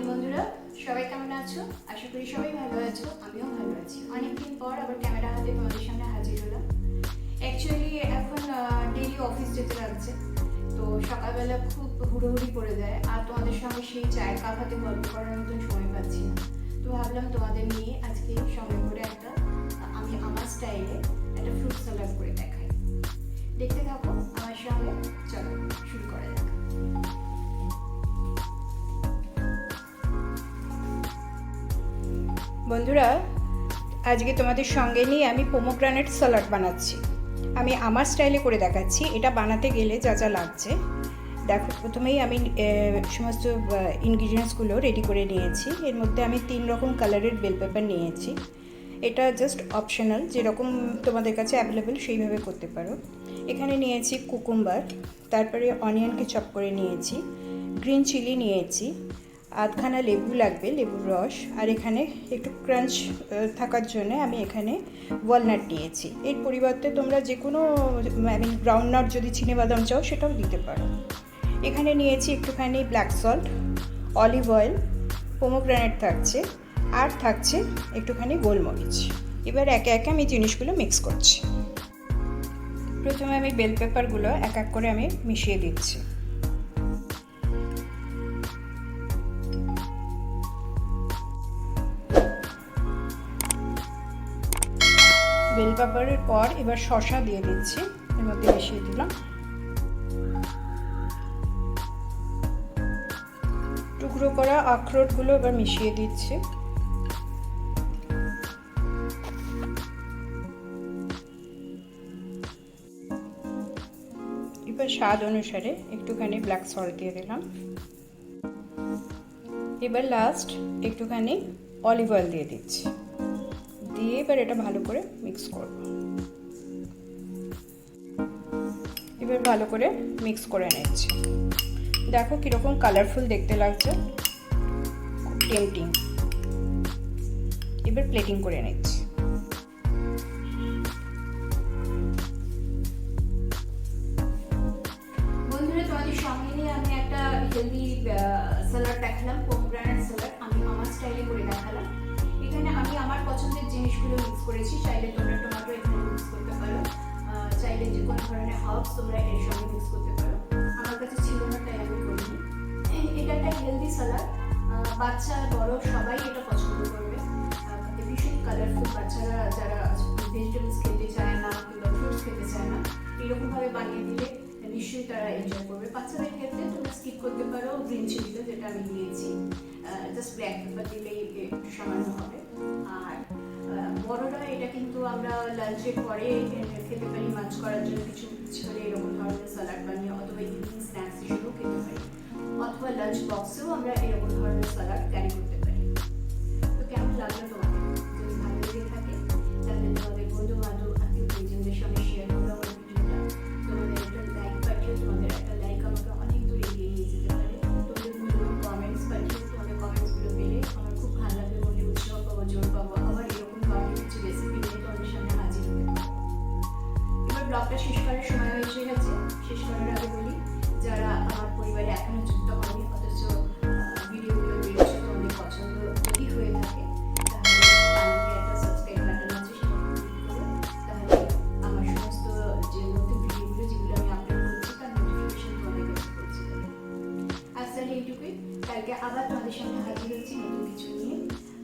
বন্ধুরা, সবাই কেমন আছো? আশা করি সবাই ভালো আছো, আমিও ভালো আছি। অনেকদিন পর আবার ক্যামেরা হাতে তোমাদের সামনে হাজির হলাম। অ্যাকচুয়ালি এখন ডেইলি অফিস যেতে লাগছে, তো সকালবেলা খুব হুড়োহুড়ি পড়ে যায়, আর তোমাদের সঙ্গে সেই চায়ের কাপ হাতে গল্প করার মতন সময় পাচ্ছি না। তো ভাবলাম তোমাদের নিয়ে আজকে সঙ্গে করে আমি আমার স্টাইলে একটা ফ্রুট স্যালাড করে দেখাই। দেখতে থাকো আমার সঙ্গে, চলো শুরু করা যাক। বন্ধুরা, আজকে তোমাদের সঙ্গে নিয়ে আমি পোমোগ্রানেট স্যালাড বানাচ্ছি। আমি আমার স্টাইলে করে দেখাচ্ছি। এটা বানাতে গেলে যা যা লাগছে দেখো। প্রথমেই আমি সমস্ত ইনগ্রিডিয়েন্টসগুলো রেডি করে নিয়েছি। এর মধ্যে আমি 3 রকম কালারের বেল পেপার নিয়েছি। এটা জাস্ট অপশনাল, যেরকম তোমাদের কাছে অ্যাভেলেবেল সেইভাবে করতে পারো। এখানে নিয়েছি কুকুম্বার, তারপরে অনিয়নকে চপ করে নিয়েছি, গ্রিন চিলি নিয়েছি, আধখানা লেবু লাগবে, লেবুর রস, আর এখানে একটু ক্রাঞ্চ থাকার জন্য আমি এখানে ওয়ালনাট নিয়েছি। এর পরিবর্তে তোমরা যে কোনো গ্রাউন্ডনাট যদি চিনেবাদাম চাও সেটাও দিতে পারো। এখানে নিয়েছি একটুখানি black salt, olive oil, pomegranate থাকছে, আর থাকছে একটুখানি গোলমরিচ। এবার একে একে আমি জিনিসগুলো মিক্স করছি। প্রথমে আমি বেল পেপারগুলো এক এক করে আমি মিশিয়ে দিচ্ছি। বেল পেপারের পর এবার শসা দিয়ে দিচ্ছি, এর মধ্যে মিশিয়ে দিলাম। টুকরো করা আখরোটগুলো এবার মিশিয়ে দিচ্ছি। এবার স্বাদ অনুসারে একটুখানি ব্ল্যাক সল্ট দিয়ে দিলাম। এবার লাস্ট একটুখানি অলিভ অয়েল দিয়ে দিচ্ছি, দিয়ে এবার এটা ভালো করে মিক্স করব। এবার ভালো করে মিক্স করে নিচ্ছি। দেখো কীরকম কালারফুল দেখতে লাগছে, খুব টেম্পটিং। এবার প্লেটিং করে নিচ্ছি। বন্ধুরা, তোমাদের সঙ্গে নিয়ে আমি একটা হেলদি স্যালাড দেখালাম, পোমগ্রানেট স্যালাড। আমি আমার স্টাইলে করে দেখালাম। এখানে আমি আমার পছন্দের জিনিসগুলো মিক্স করেছি। চাইলে তোমরা টমেটো এখানে মিক্স করতে পারো, চাইলে যে কোনো ধরনের হার্বস তোমরা এর সঙ্গে মিক্স করতে পারো। আমার কাছে ছিল না তাই আমি করিনি। এটা একটা হেলদি স্যালাড, বাচ্চা বড় সবাই এটা পছন্দ করবে। ভীষণ কালারফুল, বাচ্চারা যারা ভেজিটেবলস খেতে চায় না কিংবা ফ্রুটস খেতে চায় না, এরকমভাবে বানিয়ে দিলে নিশ্চয়ই তারা এনজয় করবে। বাচ্চাদের ক্ষেত্রে তোমরা স্কিপ করতে পারো গ্রিন চিলিটা, যেটা আমি দিয়েছি। জাস্ট ব্ল্যাক পেপার দিলেই একটু সামান্য হবে। আর বড়রা এটা কিন্তু আমরা লাঞ্চের পরে খেতে পারি, মাছ করার জন্য কিছু হলে এরকম ধরনের স্যালাড বানিয়ে, অথবা ইভিনিং স্ন্যাক্স হিসেবেও খেতে পারি, অথবা লাঞ্চ বক্সেও আমরা এরকম ধরনের স্যালাড ক্যারি করতে পারি। তো কেমন লাগলো তোমাদের? যদি ভালো লেগে থাকে তাহলে তোমাদের বন্ধু বান্ধব আত্মীয় পরিজনদের সঙ্গে শেয়ার করো আমার ভিডিওটা। তোমাদের একটা লাইক পাঠিয়ে, তোমাদের একটা লাইক আমাকে অনেক দূর এগিয়ে নিয়ে যেতে পারে। তোমাদের মূল্যবান কমেন্টস পাঠিয়ে, তোমাদের কমেন্টসগুলো পেলে আমার খুব ভালো লাগবে, মনে উৎসাহ পাবো, জোর পাবো, আবার এরকম ধরনের কিছু রেসিপি নিয়ে তোমাদের সামনে হাজির হতে পারবো। এবার ব্লগটা শেষ করার সময় এসে গেছে। শেষ করার আগে বলি, যারা আমার পরিবারে এখনো যুক্ত হয়নি অথচ ভিডিওগুলো দেখছো, তোমাদের পছন্দ যদি হয়ে থাকে তাহলে চ্যানেলকে একটা সাবস্ক্রাইব বাটন আছে, সেটা ক্লিক করো। তাহলে আমার সমস্ত যে নতুন ভিডিওগুলো যেগুলো আমি আপলোড করছি তার নোটিফিকেশন তোমাদের কাছে পৌঁছে যাবে। আজ তাহলে এইটুকুই। কালকে আবার তোমাদের সামনে হাজির হচ্ছি নতুন কিছু নিয়ে,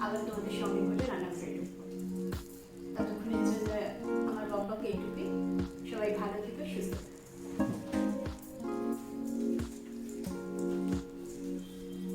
আবার তোমাদের সঙ্গে করে রান্না করে দেবো।